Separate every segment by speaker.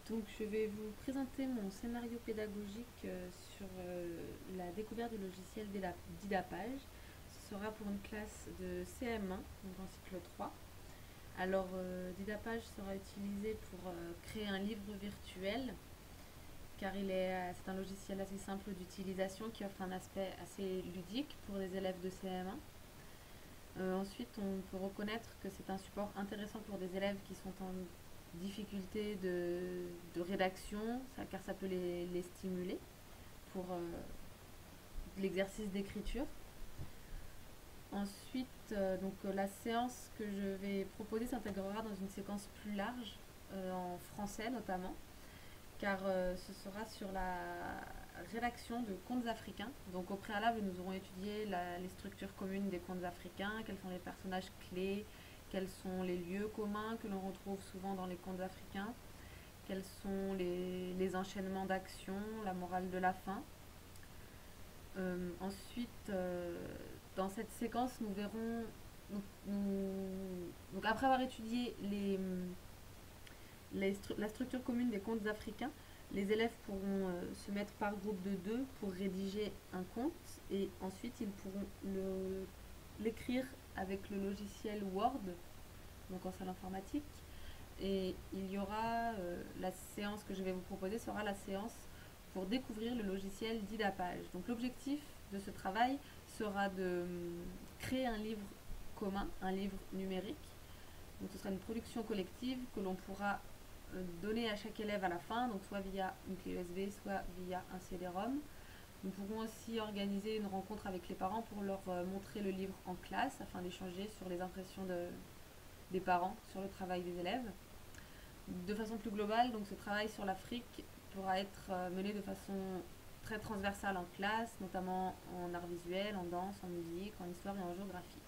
Speaker 1: Donc, je vais vous présenter mon scénario pédagogique sur la découverte du logiciel d'IDAPAGE. Ce sera pour une classe de CM1, donc en cycle 3. Alors, d'IDAPAGE sera utilisé pour créer un livre virtuel, car c'est un logiciel assez simple d'utilisation qui offre un aspect assez ludique pour les élèves de CM1. Ensuite, on peut reconnaître que c'est un support intéressant pour des élèves qui sont en difficulté de rédaction, car ça peut les stimuler pour l'exercice d'écriture. Ensuite, la séance que je vais proposer s'intégrera dans une séquence plus large, en français notamment, car ce sera sur la rédaction de contes africains. Donc au préalable, nous aurons étudié les structures communes des contes africains, quels sont les personnages clés, quels sont les lieux communs que l'on retrouve souvent dans les contes africains, quels sont les enchaînements d'actions, la morale de la fin. Ensuite, dans cette séquence, nous verrons, donc après avoir étudié la structure commune des contes africains, les élèves pourront se mettre par groupe de deux pour rédiger un conte et ensuite ils pourront l'écrire avec le logiciel Word, donc en salle informatique. Et il y aura la séance que je vais vous proposer sera la séance pour découvrir le logiciel d'IDAPAGE. Donc l'objectif de ce travail sera de créer un livre commun, un livre numérique. Donc ce sera une production collective que l'on pourra donner à chaque élève à la fin, donc soit via une clé USB, soit via un CD-ROM. Nous pourrons aussi organiser une rencontre avec les parents pour leur montrer le livre en classe afin d'échanger sur les impressions des parents sur le travail des élèves. De façon plus globale, donc ce travail sur l'Afrique pourra être mené de façon très transversale en classe, notamment en art visuel, en danse, en musique, en histoire et en géographie.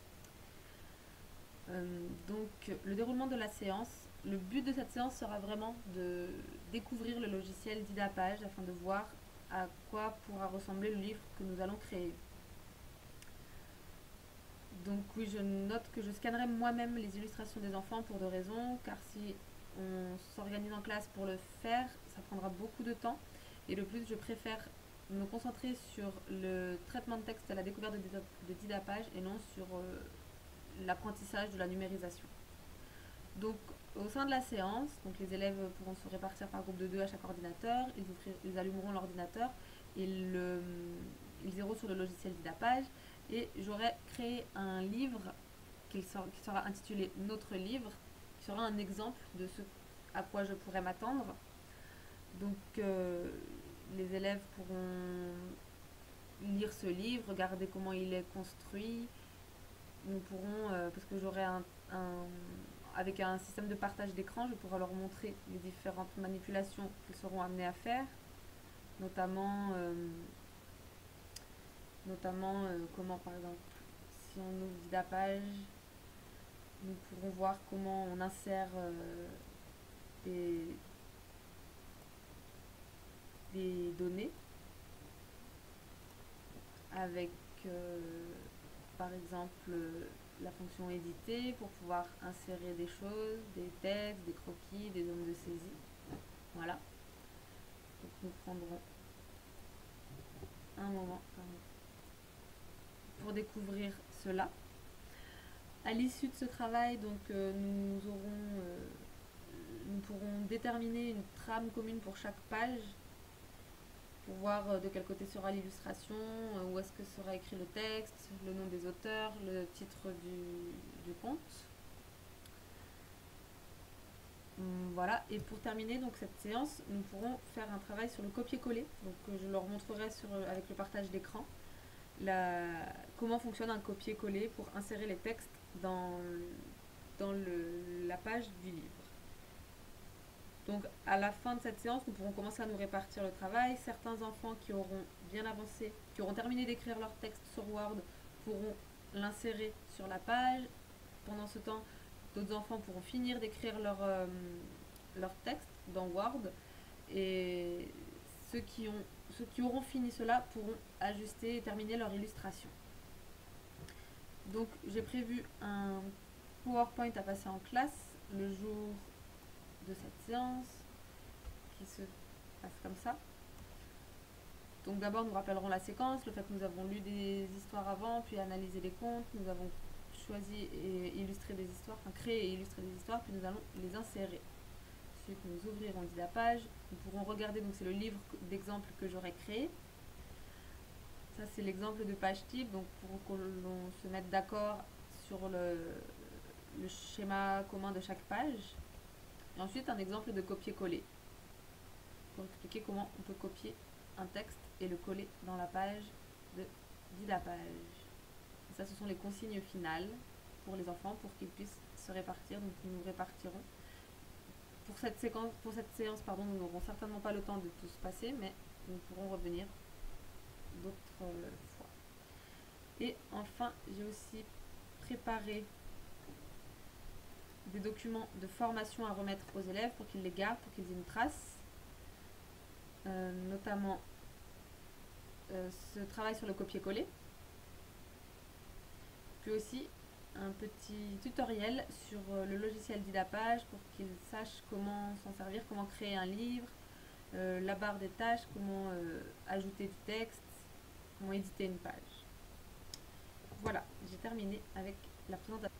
Speaker 1: Donc le déroulement de la séance, le but de cette séance sera vraiment de découvrir le logiciel d'IDAPAGE afin de voir à quoi pourra ressembler le livre que nous allons créer. Donc oui, je note que je scannerai moi-même les illustrations des enfants pour deux raisons, car si on s'organise en classe pour le faire, ça prendra beaucoup de temps. Et de plus, je préfère me concentrer sur le traitement de texte à la découverte de DIDAPAGE et non sur l'apprentissage de la numérisation. Donc, au sein de la séance, donc les élèves pourront se répartir par groupe de deux à chaque ordinateur, ils allumeront l'ordinateur, ils iront sur le logiciel d'IDAPAGE et j'aurai créé un livre qui sera intitulé Notre livre, qui sera un exemple de ce à quoi je pourrais m'attendre. Donc, les élèves pourront lire ce livre, regarder comment il est construit. Nous pourrons, parce que j'aurai avec un système de partage d'écran, je pourrai leur montrer les différentes manipulations qu'ils seront amenés à faire, notamment, comment par exemple, si on ouvre Vidapage, nous pourrons voir comment on insère des, des données avec par exemple la fonction éditer pour pouvoir insérer des choses, des textes, des croquis, des zones de saisie. Voilà. Donc nous prendrons un moment pour découvrir cela. À l'issue de ce travail, donc, nous pourrons déterminer une trame commune pour chaque page pour voir de quel côté sera l'illustration, où est-ce que sera écrit le texte, le nom des auteurs, le titre du conte. Voilà, et pour terminer donc cette séance, nous pourrons faire un travail sur le copier-coller. Donc je leur montrerai avec le partage d'écran comment fonctionne un copier-coller pour insérer les textes dans la page du livre. Donc à la fin de cette séance, nous pourrons commencer à nous répartir le travail. Certains enfants qui auront bien avancé, qui auront terminé d'écrire leur texte sur Word, pourront l'insérer sur la page. Pendant ce temps, d'autres enfants pourront finir d'écrire leur texte dans Word. Et ceux qui auront fini cela pourront ajuster et terminer leur illustration. Donc j'ai prévu un PowerPoint à passer en classe le jour de cette séance qui se passe comme ça. Donc d'abord nous rappellerons la séquence, le fait que nous avons lu des histoires avant, puis analysé les contes, nous avons choisi et illustré des histoires, enfin créé et illustré des histoires, puis nous allons les insérer. Ensuite nous ouvrirons Didapage, nous pourrons regarder, donc c'est le livre d'exemple que j'aurais créé. Ça c'est l'exemple de page type, donc pour que l'on se mette d'accord sur le schéma commun de chaque page. Et ensuite un exemple de copier-coller, pour expliquer comment on peut copier un texte et le coller dans la page de Didapage. Et ça, ce sont les consignes finales pour les enfants pour qu'ils puissent se répartir. Donc nous nous répartirons. Pour cette séance, nous n'aurons certainement pas le temps de tous passer, mais nous pourrons revenir d'autres fois. Et enfin, j'ai aussi préparé des documents de formation à remettre aux élèves pour qu'ils les gardent, pour qu'ils aient une trace. Notamment ce travail sur le copier-coller, puis aussi un petit tutoriel sur le logiciel Didapage pour qu'ils sachent comment s'en servir, comment créer un livre, la barre des tâches, comment ajouter du texte, comment éditer une page. Voilà, j'ai terminé avec la présentation.